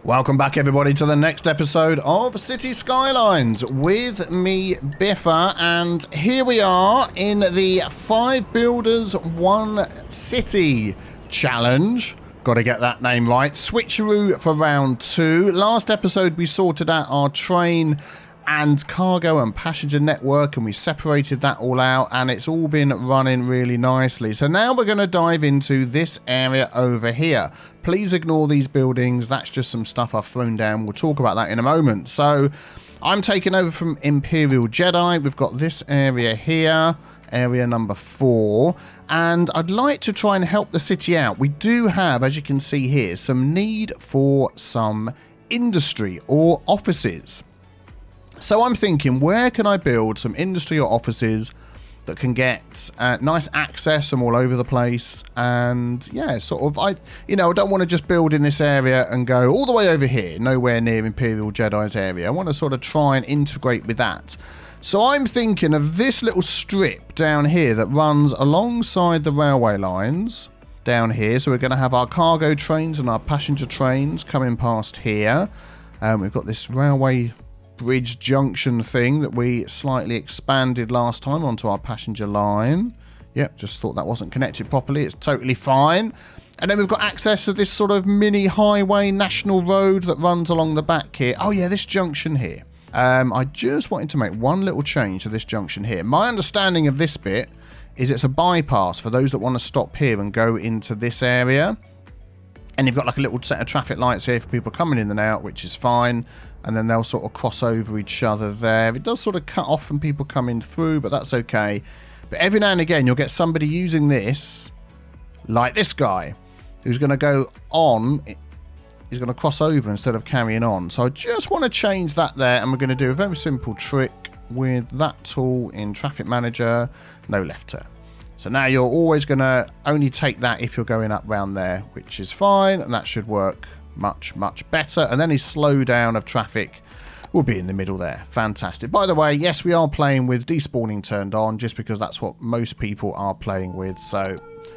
Welcome back, everybody, to the next episode of Cities Skylines with me, Biffa, and here we are in the 5 Builders 1 City challenge. Got to get that name right. Switcheroo for round 2. Last episode, we sorted out our train and cargo and passenger network, and we separated that all out, and it's all been running really nicely. So now we're going to dive into this area over here. Please ignore these buildings. That's just some stuff I've thrown down. We'll talk about that in a moment. So I'm taking over from Imperial Jedi. We've got this area here, area number 4, and I'd like to try and help the city out. We do have, as you can see here, some need for some industry or offices. So I'm thinking, where can I build some industry or offices that can get nice access from all over the place? And yeah, sort of, I don't want to just build in this area and go all the way over here, nowhere near Imperial Jedi's area. I want to sort of try and integrate with that. So I'm thinking of this little strip down here that runs alongside the railway lines down here. So we're going to have our cargo trains and our passenger trains coming past here. We've got this railway bridge junction thing that we slightly expanded last time onto our passenger line. Yep, just thought that wasn't connected properly. It's totally fine. And then we've got access to this sort of mini highway national road that runs along the back here. Oh yeah, this junction here. I just wanted to make one little change to this junction here. My understanding of this bit is it's a bypass for those that want to stop here and go into this area. And you've got like a little set of traffic lights here for people coming in and out, which is fine. And then they'll sort of cross over each other there. It does sort of cut off from people coming through, but that's okay. But every now and again, you'll get somebody using this, like this guy, who's going to go on. He's going to cross over instead of carrying on. So I just want to change that there. And we're going to do a very simple trick with that tool in Traffic Manager. No left turn. So now you're always going to only take that if you're going up round there, which is fine. And that should work much better. And any slowdown of traffic will be in the middle there. Fantastic. By the way, yes, we are playing with despawning turned on just because that's what most people are playing with. So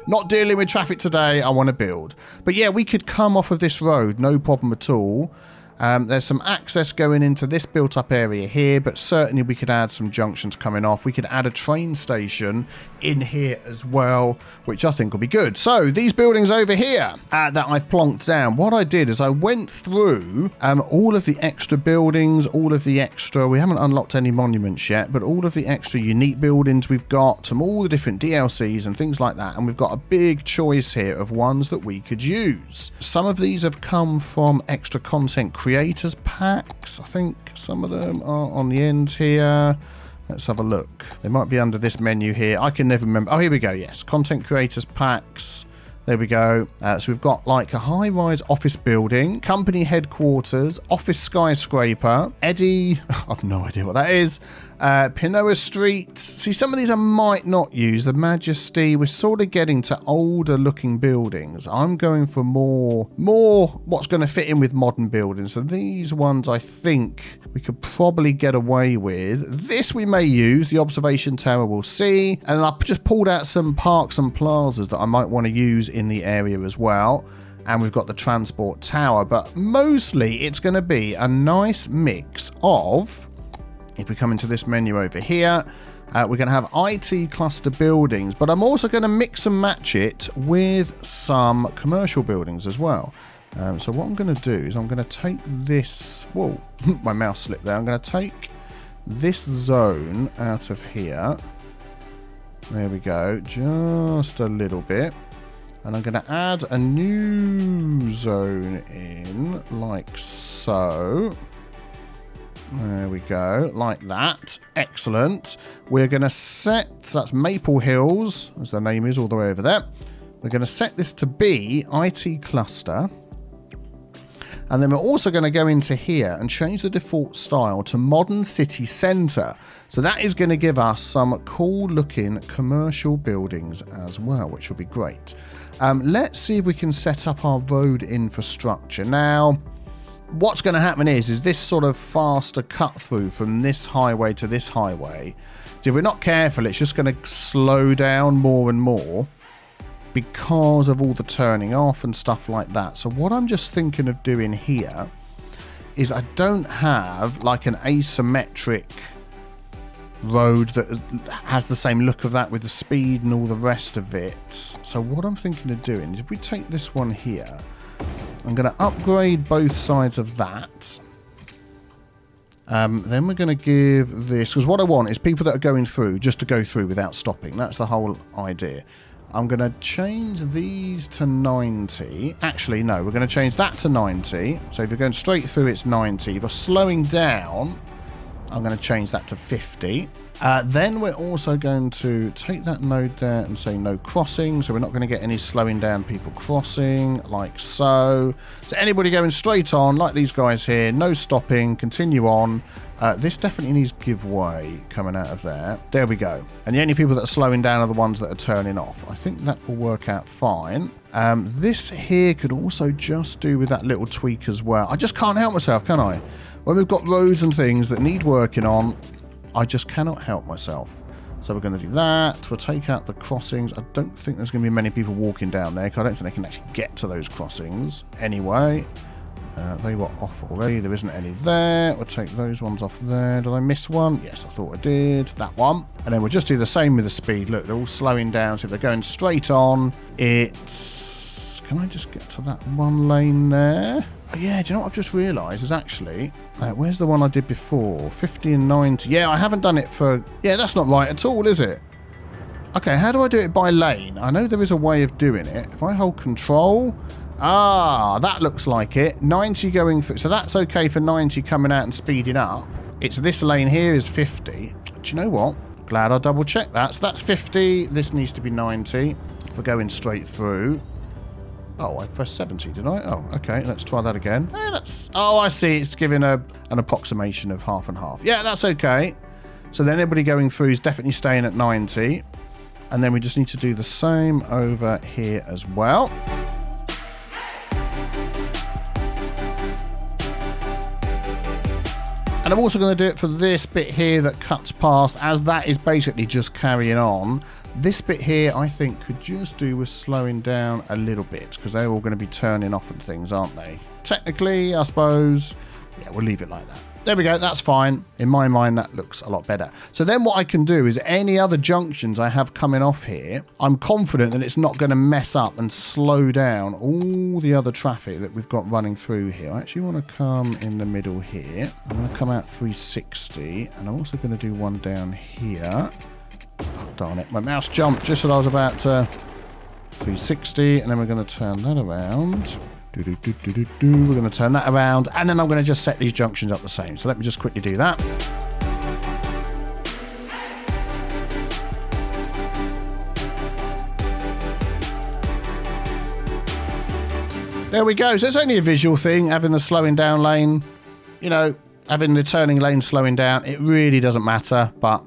not dealing with traffic today. I want to build. But yeah, we could come off of this road, no problem at all. There's some access going into this built up area here, but certainly we could add some junctions coming off. We could add a train station in here as well, which I think will be good. So these buildings over here that I've plonked down, what I did is I went through all of the extra buildings, all of the extra, we haven't unlocked any monuments yet, but all of the extra unique buildings we've got, some all the different DLCs and things like that. And we've got a big choice here of ones that we could use. Some of these have come from extra content creators packs. I think some of them are on the end here. Let's have a look. They might be under this menu here. I can never remember. Oh, here we go. Yes, content creators packs. There we go. So we've got like a high-rise office building, company headquarters, office skyscraper, Eddie. I've no idea what that is. Pinoa Street. See, some of these I might not use. The Majesty. We're sort of getting to older looking buildings. I'm going for more what's going to fit in with modern buildings. So these ones I think we could probably get away with. This we may use. The observation tower we'll see. And I've just pulled out some parks and plazas that I might want to use in the area as well. And we've got the transport tower. But mostly it's going to be a nice mix of... If we come into this menu over here, we're going to have IT cluster buildings, but I'm also going to mix and match it with some commercial buildings as well. So what I'm going to do is I'm going to take this... Whoa, my mouse slipped there. I'm going to take this zone out of here. There we go, just a little bit. And I'm going to add a new zone in, like so. There we go, like that. Excellent. We're going to set, that's Maple Hills, as the name is all the way over there. We're going to set this to be IT cluster. And then we're also going to go into here and change the default style to modern city centre. So that is going to give us some cool looking commercial buildings as well, which will be great. Let's see if we can set up our road infrastructure. Now, what's going to happen is this sort of faster cut through from this highway to this highway. So if we're not careful, it's just going to slow down more and more. because of all the turning off and stuff like that. So what I'm just thinking of doing here is I don't have like an asymmetric road that has the same look of that with the speed and all the rest of it. So what I'm thinking of doing is if we take this one here, I'm going to upgrade both sides of that. Then we're going to give this, because what I want is people that are going through just to go through without stopping. That's the whole idea. I'm going to change these to 90. Actually, no, we're going to change that to 90. So if you're going straight through, it's 90. If you're slowing down, I'm going to change that to 50. Then we're also going to take that node there and say no crossing. So we're not going to get any slowing down people crossing, like so. So anybody going straight on, like these guys here, no stopping, continue on. This definitely needs give way coming out of there. There we go. And the only people that are slowing down are the ones that are turning off. I think that will work out fine. This here could also just do with that little tweak as well. I just can't help myself, can I? When we've got roads and things that need working on, I just cannot help myself. So we're going to do that. We'll take out the crossings. I don't think there's going to be many people walking down there, because I don't think they can actually get to those crossings anyway. They were off already. There isn't any there. We'll take those ones off there. Did I miss one? Yes, I thought I did. That one. And then we'll just do the same with the speed. Look, they're all slowing down. So if they're going straight on, it's... Can I just get to that one lane there? Oh, yeah, do you know what I've just realised is actually... where's the one I did before? 50 and 90. Yeah, I haven't done it for... Yeah, that's not right at all, is it? Okay, how do I do it by lane? I know there is a way of doing it. If I hold control... Ah, that looks like it. 90 going through. So that's okay for 90 coming out and speeding up. It's this lane here is 50. Do you know what? Glad I double checked that. So that's 50. This needs to be 90. If we're going straight through... Oh, I pressed 70, did I? Oh, okay. Let's try that again. Hey, that's... Oh, I see. It's giving an approximation of half and half. Yeah, that's okay. So then everybody going through is definitely staying at 90. And then we just need to do the same over here as well. And I'm also going to do it for this bit here that cuts past, as that is basically just carrying on. This bit here, I think, could just do with slowing down a little bit, because they're all going to be turning off and things, aren't they? Technically, I suppose. Yeah, we'll leave it like that. There we go. That's fine. In my mind, that looks a lot better. So then what I can do is any other junctions I have coming off here, I'm confident that it's not going to mess up and slow down all the other traffic that we've got running through here. I actually want to come in the middle here. I'm going to come out 360, and I'm also going to do one down here. Oh, darn it. My mouse jumped just as I was about to 360, and then we're going to turn that around. We're going to turn that around, and then I'm going to just set these junctions up the same. So let me just quickly do that. There we go. So it's only a visual thing, having the slowing down lane, you know, having the turning lane slowing down. It really doesn't matter, but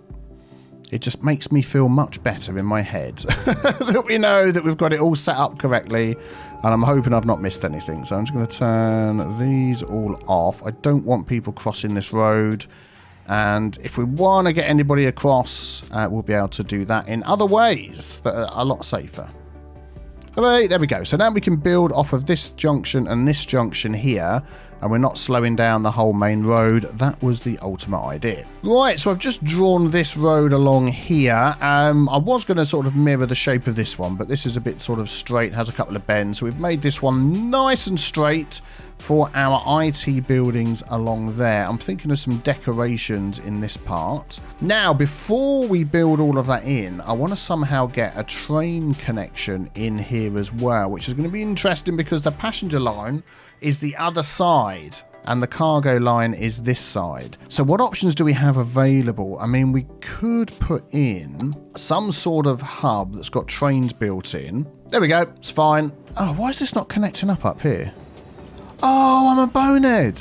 it just makes me feel much better in my head that we know that we've got it all set up correctly, and I'm hoping I've not missed anything. So I'm just going to turn these all off. I don't want people crossing this road, and if we want to get anybody across, we'll be able to do that in other ways that are a lot safer. Hooray, there we go. So now we can build off of this junction and this junction here, and we're not slowing down the whole main road. That was the ultimate idea. Right, so I've just drawn this road along here. I was going to sort of mirror the shape of this one, but this is a bit sort of straight, has a couple of bends. So we've made this one nice and straight for our IT buildings along there. I'm thinking of some decorations in this part. Now, before we build all of that in, I want to somehow get a train connection in here as well, which is going to be interesting because the passenger line is the other side and the cargo line is this side. So what options do we have available? I mean, we could put in some sort of hub that's got trains built in. There we go. It's fine. Oh, why is this not connecting up here? Oh, I'm a bonehead.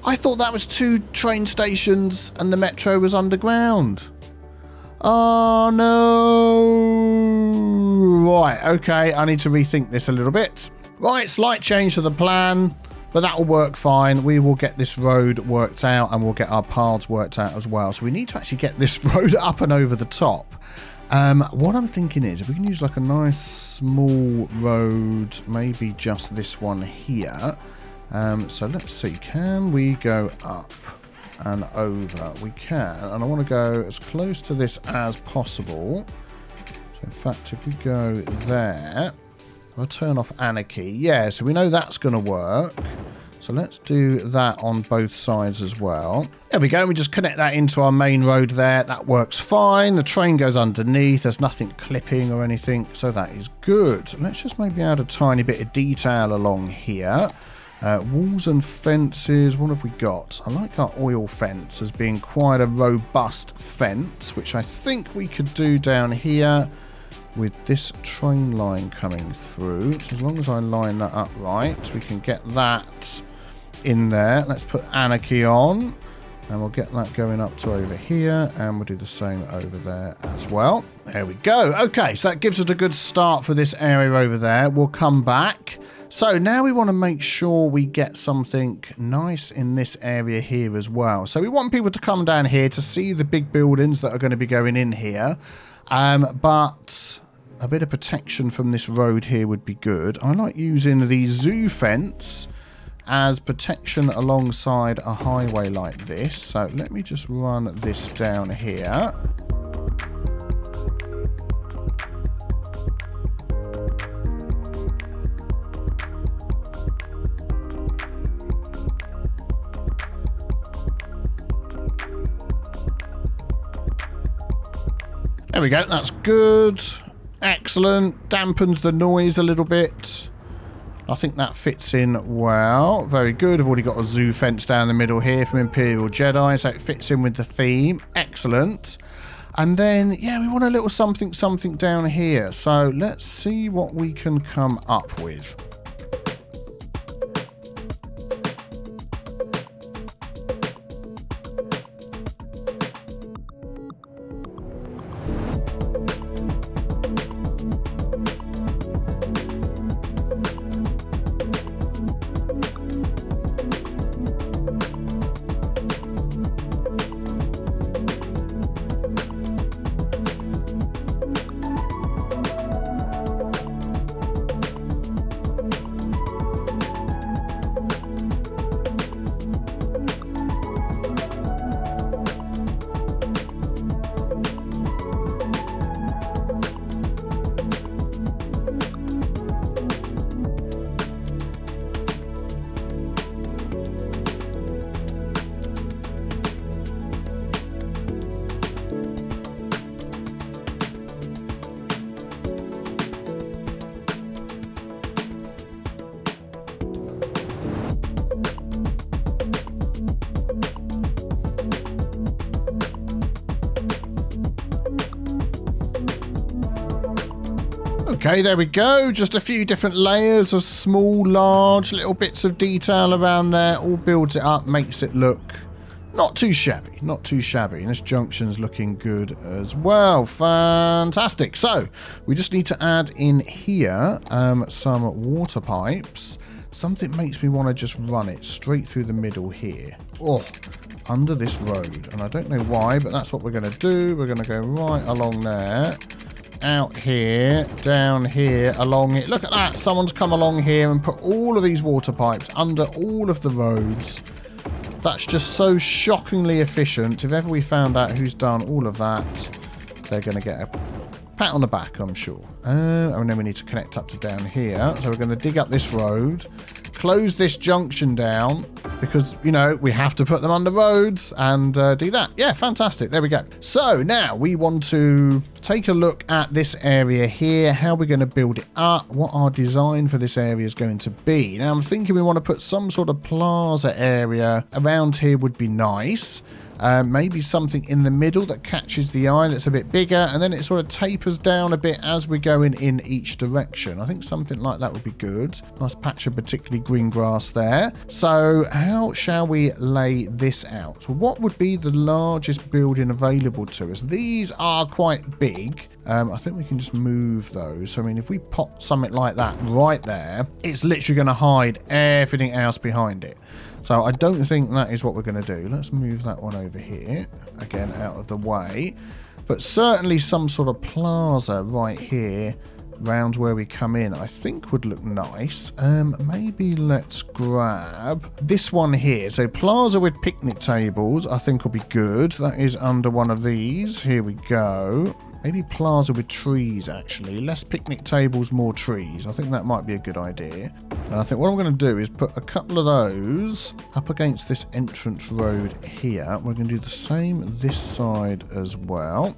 I thought that was 2 train stations and the metro was underground. Oh, no. Right, okay. I need to rethink this a little bit. Right, slight change to the plan, but that will work fine. We will get this road worked out and we'll get our paths worked out as well. So we need to actually get this road up and over the top. What I'm thinking is, if we can use like a nice small road, maybe just this one here. So let's see, can we go up and over? We can, and I want to go as close to this as possible. So in fact, if we go there, I'll turn off anarchy. Yeah, so we know that's going to work. So let's do that on both sides as well. There we go. We just connect that into our main road there. That works fine. The train goes underneath. There's nothing clipping or anything. So that is good. Let's just maybe add a tiny bit of detail along here. Walls and fences. What have we got? I like our oil fence as being quite a robust fence, which I think we could do down here with this train line coming through. So as long as I line that up right, we can get that in there. Let's put anarchy on, and we'll get that going up to over here, and we'll do the same over there as well. There we go. Okay, so that gives us a good start for this area over there. We'll come back. So now we want to make sure we get something nice in this area here as well. So we want people to come down here to see the big buildings that are going to be going in here. But a bit of protection from this road here would be good. I like using the zoo fence as protection alongside a highway like this. So let me just run this down here. There we go, that's good. Excellent. Dampens the noise a little bit. I think that fits in well. Very good. I've already got a zoo fence down the middle here from Imperial Jedi, so it fits in with the theme. Excellent. And then, yeah, we want a little something down here. So let's see what we can come up with. Okay, there we go. Just a few different layers of small, large, little bits of detail around there. All builds it up, makes it look not too shabby. Not too shabby. And this junction's looking good as well. Fantastic. So, we just need to add in here some water pipes. Something makes me want to just run it straight through the middle here. Oh, under this road. And I don't know why, but that's what we're going to do. We're going to go right along there. Out here, down here, along it. Look at that. Someone's come along here and put all of these water pipes under all of the roads. That's just so shockingly efficient. If ever we found out who's done all of that, they're going to get a pat on the back, I'm sure. And then we need to connect up to down here. So we're going to dig up this road, close this junction down, because, you know, we have to put them under roads and do that. Yeah, fantastic. There we go. So now we want to take a look at this area here, how we're going to build it up, what our design for this area is going to be. Now, I'm thinking we want to put some sort of plaza area around here would be nice. Maybe something in the middle that catches the eye that's a bit bigger, and then it sort of tapers down a bit as we're going in each direction. I think something like that would be good. Nice patch of particularly green grass there. So how shall we lay this out? So what would be the largest building available to us? These are quite big. I think we can just move those. So, I mean, if we pop something like that right there, it's literally going to hide everything else behind it. So I don't think that is what we're going to do. Let's move that one over here. Again, out of the way. But certainly some sort of plaza right here round where we come in, I think would look nice. Maybe let's grab this one here. So plaza with picnic tables, I think will be good. That is under one of these. Here we go. Maybe plaza with trees, actually. Less picnic tables, more trees. I think that might be a good idea. And I think what I'm going to do is put a couple of those up against this entrance road here. We're going to do the same this side as well.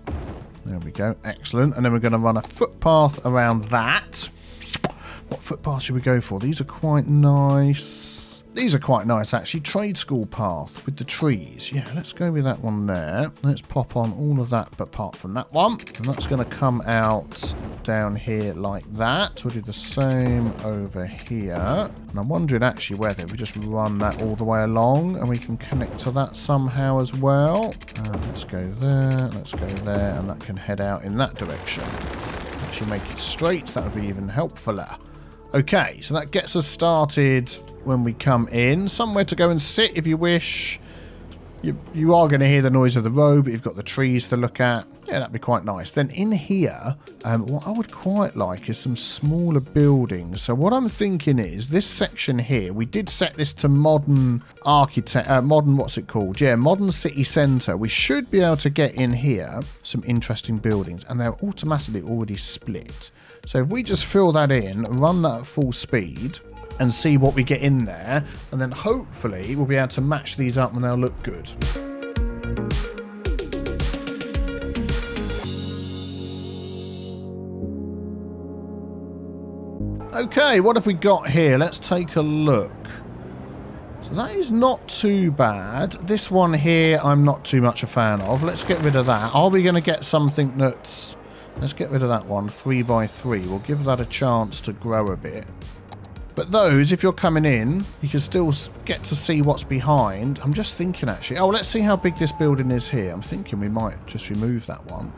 There we go. Excellent. And then we're going to run a footpath around that. What footpath should we go for? These are quite nice. These are quite nice, actually. Trade school path with the trees. Yeah, let's go with that one there. Let's pop on all of that, but apart from that one. And that's going to come out down here like that. We'll do the same over here. And I'm wondering actually whether we just run that all the way along and we can connect to that somehow as well. Let's go there. Let's go there. And that can head out in that direction. Actually make it straight. That would be even helpfuler. Okay, so that gets us started when we come in. Somewhere to go and sit if you wish. You are going to hear the noise of the road, but you've got the trees to look at. Yeah, that'd be quite nice. Then in here, what I would quite like is some smaller buildings. So what I'm thinking is this section here, we did set this to modern modern, what's it called? Yeah, modern city centre. We should be able to get in here some interesting buildings, and they're automatically already split. So if we just fill that in, run that at full speed, and see what we get in there, and then hopefully we'll be able to match these up and they'll look good. Okay, what have we got here? Let's take a look. So that is not too bad. This one here I'm not too much a fan of. Let's get rid of that. Are we going to get something that's... Let's get rid of that one, 3x3. We'll give that a chance to grow a bit. But those, if you're coming in, you can still get to see what's behind. I'm just thinking, actually. Oh, let's see how big this building is here. I'm thinking we might just remove that one.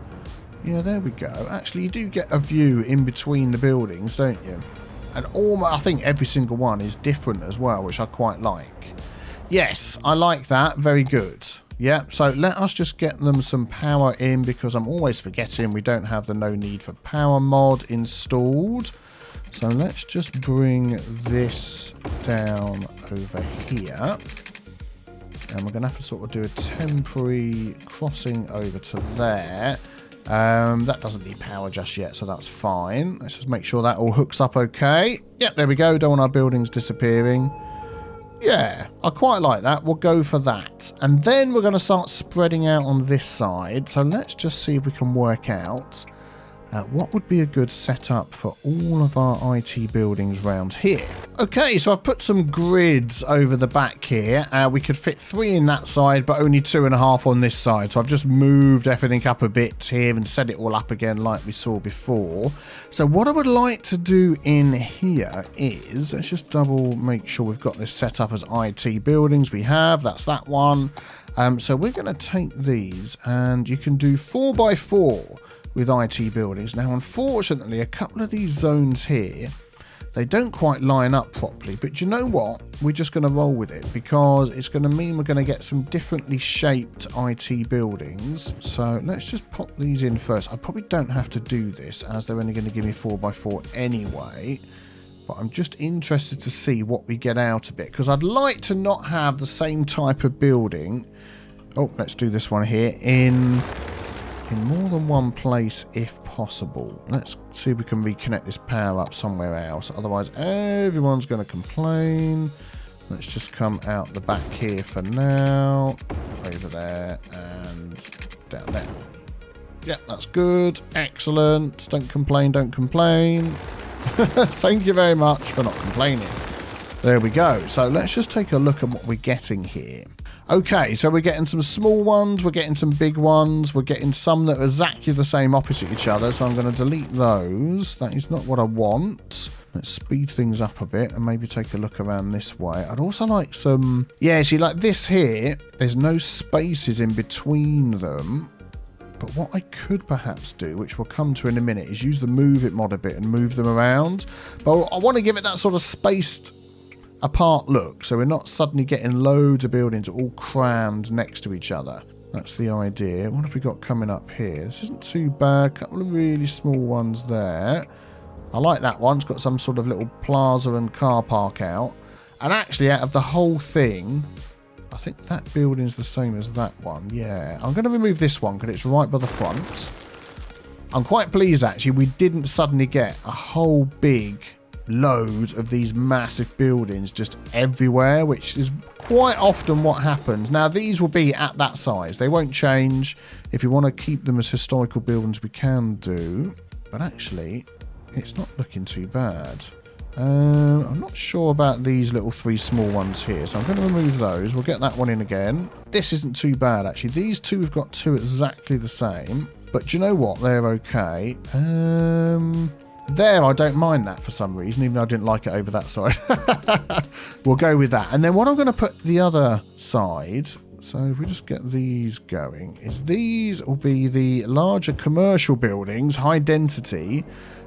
Yeah, there we go. Actually, you do get a view in between the buildings, don't you? And I think every single one is different as well, which I quite like. Yes, I like that. Very good. Yeah, so let us just get them some power in, because I'm always forgetting we don't have the no need for power mod installed. So let's just bring this down over here. And we're going to have to sort of do a temporary crossing over to there. That doesn't need power just yet, so that's fine. Let's just make sure that all hooks up okay. Yep, there we go. Don't want our buildings disappearing. Yeah, I quite like that. We'll go for that. And then we're going to start spreading out on this side. So let's just see if we can work out what would be a good setup for all of our IT buildings round here. Okay, so I've put some grids over the back here. We could fit 3 in that side, but only 2.5 on this side. So I've just moved everything up a bit here and set it all up again like we saw before. So what I would like to do in here is, let's just double make sure we've got this set up as IT buildings. We have, that's that one. So we're going to take these, and you can do 4x4 with IT buildings. Now, unfortunately, a couple of these zones here, they don't quite line up properly, but you know what? We're just going to roll with it, because it's going to mean we're going to get some differently shaped IT buildings. So let's just pop these in first. I probably don't have to do this, as they're only going to give me 4x4 anyway, but I'm just interested to see what we get out of it, because I'd like to not have the same type of building. Oh, let's do this one here in more than one place if possible. Let's see if we can reconnect this power up somewhere else. Otherwise, everyone's going to complain. Let's just come out the back here for now. Over there and down there. Yep, that's good. Excellent. Don't complain, don't complain. Thank you very much for not complaining. There we go. So let's just take a look at what we're getting here. Okay, so we're getting some small ones, we're getting some big ones, we're getting some that are exactly the same opposite each other, so I'm going to delete those. That is not what I want. Let's speed things up a bit and maybe take a look around this way. I'd also like some... Yeah, see, like this here, there's no spaces in between them. But what I could perhaps do, which we'll come to in a minute, is use the move it mod a bit and move them around. But I want to give it that sort of spaced apart look, so we're not suddenly getting loads of buildings all crammed next to each other. That's the idea. What have we got coming up here? This isn't too bad. A couple of really small ones there. I like that one. It's got some sort of little plaza and car park out. And actually, out of the whole thing, I think that building's the same as that one. Yeah, I'm going to remove this one because it's right by the front. I'm quite pleased, actually, we didn't suddenly get a whole big load of these massive buildings just everywhere, which is quite often what happens. Now, these will be at that size. They won't change. If you want to keep them as historical buildings, we can do. But actually, it's not looking too bad. I'm not sure about these little 3 small ones here, so I'm going to remove those. We'll get that one in again. This isn't too bad, actually. These two, we've got 2 exactly the same. But do you know what? They're okay. There, I don't mind that for some reason, even though I didn't like it over that side. We'll go with that. And then what I'm going to put the other side, so if we just get these going, is these will be the larger commercial buildings, high density,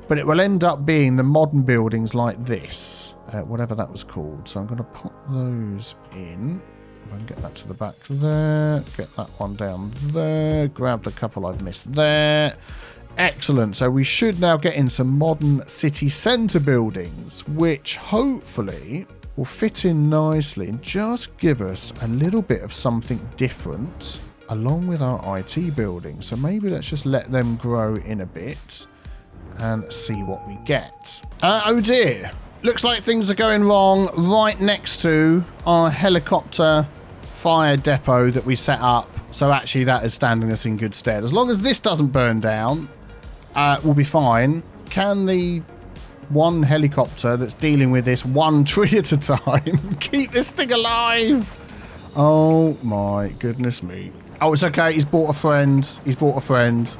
but it will end up being the modern buildings like this, whatever that was called. So I'm going to pop those in. If I can get that to the back there, get that one down there, grab the couple I've missed there. Excellent. So we should now get in some modern city centre buildings, which hopefully will fit in nicely and just give us a little bit of something different along with our IT buildings. So maybe let's just let them grow in a bit and see what we get. Oh dear. Looks like things are going wrong right next to our helicopter fire depot that we set up. So actually that is standing us in good stead. As long as this doesn't burn down, we'll be fine. Can the one helicopter that's dealing with this one tree at a time keep this thing alive? Oh my goodness me. Oh, it's okay. He's bought a friend. He's bought a friend.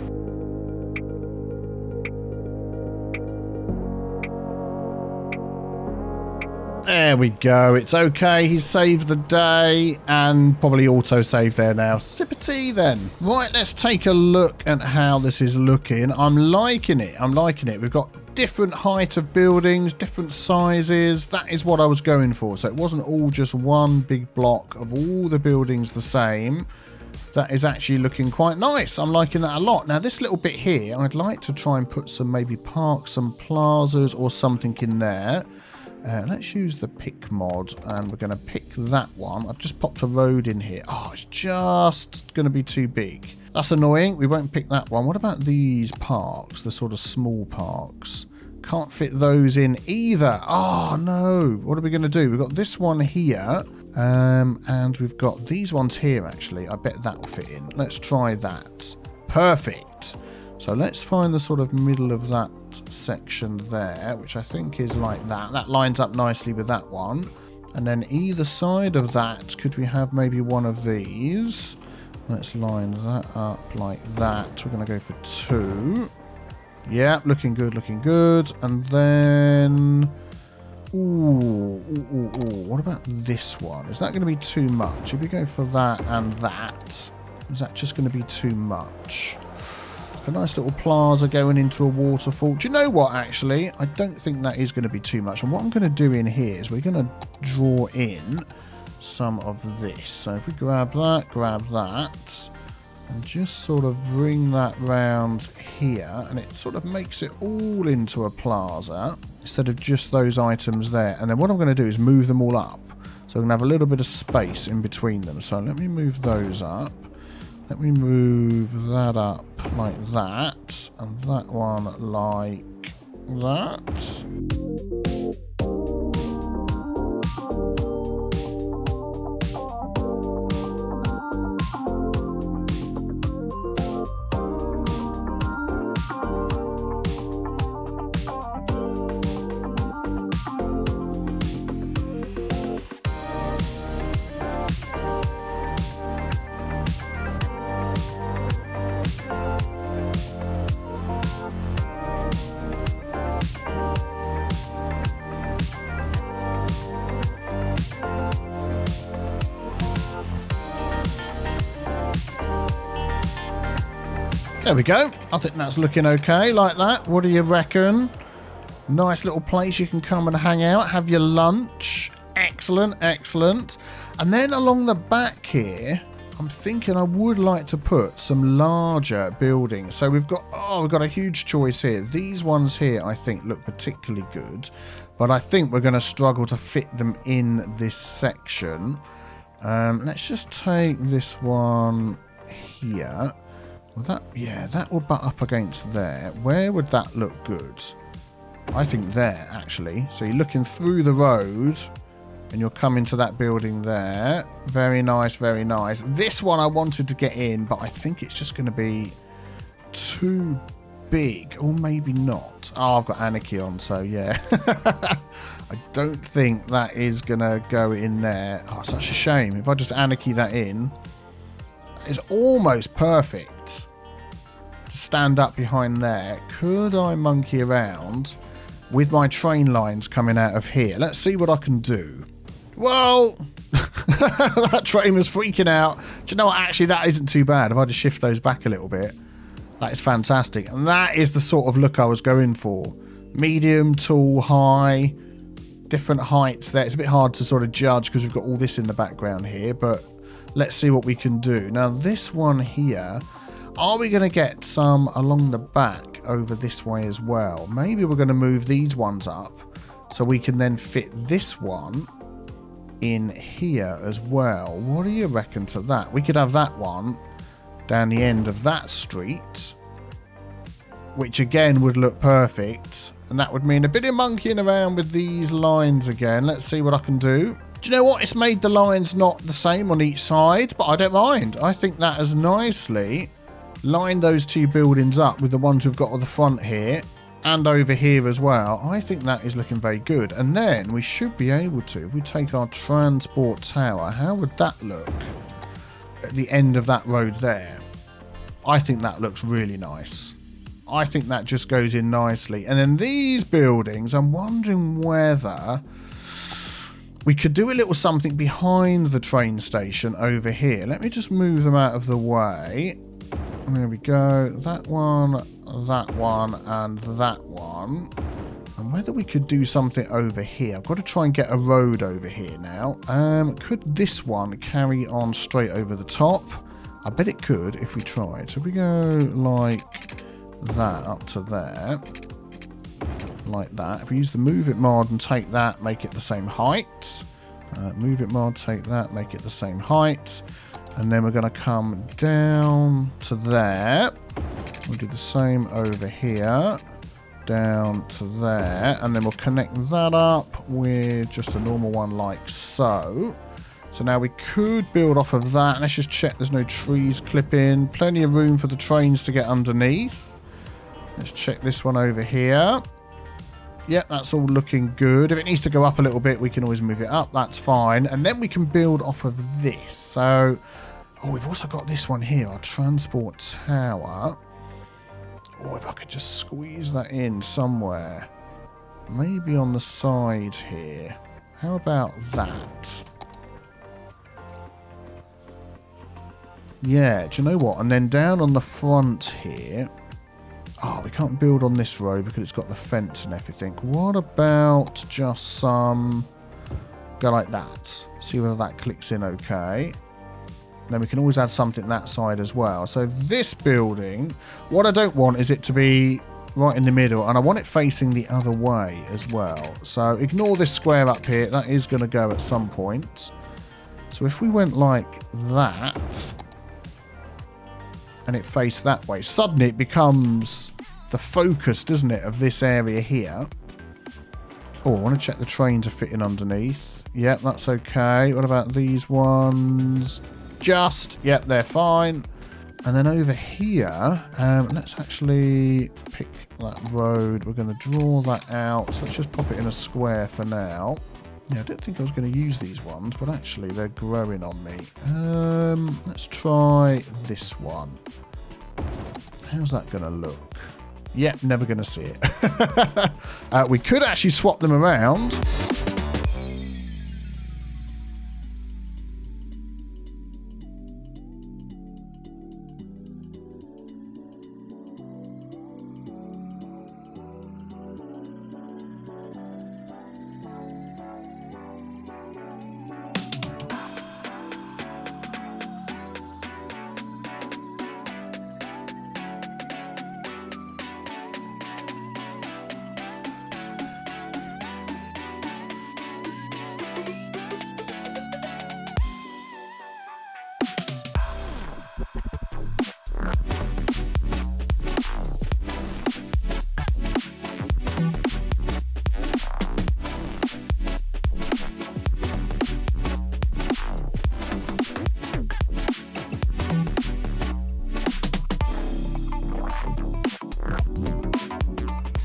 There we go. It's okay. He's saved the day and probably auto-save there now. Sip of tea then. Right, let's take a look at how this is looking. I'm liking it. I'm liking it. We've got different height of buildings, different sizes. That is what I was going for. So it wasn't all just one big block of all the buildings the same. That is actually looking quite nice. I'm liking that a lot. Now, this little bit here, I'd like to try and put some maybe parks, some plazas or something in there. Let's use the pick mod, and we're going to pick that one. I've just popped a road in here. Oh, it's just going to be too big. That's annoying. We won't pick that one. What about these parks, the sort of small parks? Can't fit those in either. Oh, no. What are we going to do? We've got this one here, and we've got these ones here, actually. I bet that will fit in. Let's try that. Perfect. So let's find the sort of middle of that section there, which I think is like that. That lines up nicely with that one. And then either side of that, could we have maybe one of these? Let's line that up like that. We're going to go for 2. Yeah, looking good, looking good. And then... Ooh, what about this one? Is that going to be too much? If we go for that and that, is that just going to be too much? A nice little plaza going into a waterfall. Do you know what, actually? I don't think that is going to be too much. And what I'm going to do in here is we're going to draw in some of this. So if we grab that, and just sort of bring that round here, and it sort of makes it all into a plaza instead of just those items there. And then what I'm going to do is move them all up. So I'm going to have a little bit of space in between them. So let me move those up. Let me move that up like that, and that one like that. There we go. I think that's looking okay like that. What do you reckon? Nice little place you can come and hang out, have your lunch. Excellent, excellent. And then along the back here, I'm thinking I would like to put some larger buildings. So we've got a huge choice here. These ones here I think look particularly good, but I think we're going to struggle to fit them in this section. Let's just take this one here. Well, that will butt up against there. Where would that look good? I think there, actually. So you're looking through the road and you're coming to that building there. Very nice, very nice. This one I wanted to get in, but I think it's just going to be too big. Or maybe not. Oh, I've got Anarchy on, so yeah. I don't think that is going to go in there. Oh, such a shame. If I just Anarchy that in, it's almost perfect to stand up behind there. Could I monkey around with my train lines coming out of here? Let's see what I can do. Whoa! That train was freaking out. Do you know what? Actually, that isn't too bad. If I just shift those back a little bit, that is fantastic. And that is the sort of look I was going for. Medium, tall, high, different heights there. It's a bit hard to sort of judge because we've got all this in the background here, but let's see what we can do. Now, this one here, are we going to get some along the back over this way as well? Maybe we're going to move these ones up so we can then fit this one in here as well. What do you reckon to that? We could have that one down the end of that street, which again would look perfect, and that would mean a bit of monkeying around with these lines again. Let's see what I can do. Do you know what? It's made the lines not the same on each side, but I don't mind. I think that has nicely lined those two buildings up with the ones we've got on the front here and over here as well. I think that is looking very good. And then we should be able to, if we take our transport tower, how would that look at the end of that road there? I think that looks really nice. I think that just goes in nicely. And then these buildings, I'm wondering whether we could do a little something behind the train station over here. Let me just move them out of the way. There we go. That one, and that one. And whether we could do something over here. I've got to try and get a road over here now. Could this one carry on straight over the top? I bet it could if we tried. So if we go like that up to there. Like that. If we use the move it mod and take that, make it the same height. Move it mod, take that, make it the same height. And then we're going to come down to there. We'll do the same over here. Down to there. And then we'll connect that up with just a normal one like so. So now we could build off of that. Let's just check there's no trees clipping. Plenty of room for the trains to get underneath. Let's check this one over here. Yep, that's all looking good. If it needs to go up a little bit, we can always move it up. That's fine. And then we can build off of this. So, oh, we've also got this one here, our transport tower. Oh, if I could just squeeze that in somewhere. Maybe on the side here. How about that? Yeah, do you know what? And then down on the front here. Oh, we can't build on this road because it's got the fence and everything. What about just some... Go like that. See whether that clicks in okay. Then we can always add something that side as well. So this building, what I don't want is it to be right in the middle. And I want it facing the other way as well. So ignore this square up here. That is going to go at some point. So if we went like that... and it faced that way. Suddenly it becomes the focus, doesn't it, of this area here. Oh, I want to check the train to fit in underneath. Yep, that's okay. What about these ones? Yep, they're fine. And then over here, let's actually pick that road. We're going to draw that out. So let's just pop it in a square for now. Yeah, I didn't think I was going to use these ones, but actually they're growing on me. Let's try this one. How's that going to look? Yep, never going to see it. We could actually swap them around.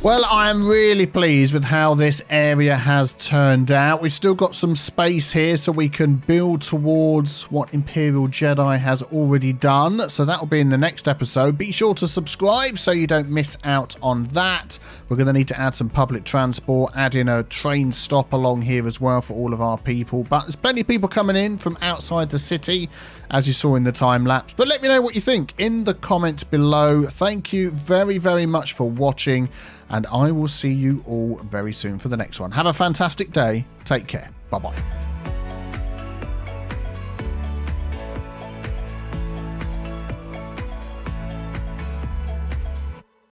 Well, I am really pleased with how this area has turned out. We've still got some space here so we can build towards what Imperial Jedi has already done. So that will be in the next episode. Be sure to subscribe so you don't miss out on that. We're going to need to add some public transport, add in a train stop along here as well for all of our people. But there's plenty of people coming in from outside the city, as you saw in the time lapse. But let me know what you think in the comments below. Thank you very, very much for watching. And I will see you all very soon for the next one. Have a fantastic day. Take care. Bye-bye.